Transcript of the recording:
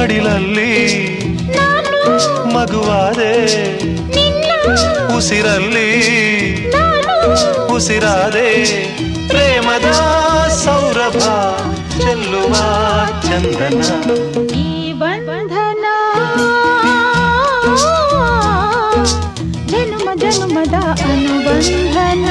ಮಡಿಲಲ್ಲಿ ಮಗುವಾದೆ ಉಸಿರಲ್ಲಿ ಉಸಿರಾದೆ ಪ್ರೇಮದ ಸೌರಭ ಚೆಲ್ಲುವ ಚಂದನ ಈ ಬಂಧನ ಜನುಮ ಜನುಮದ ಅನುಬಂಧನ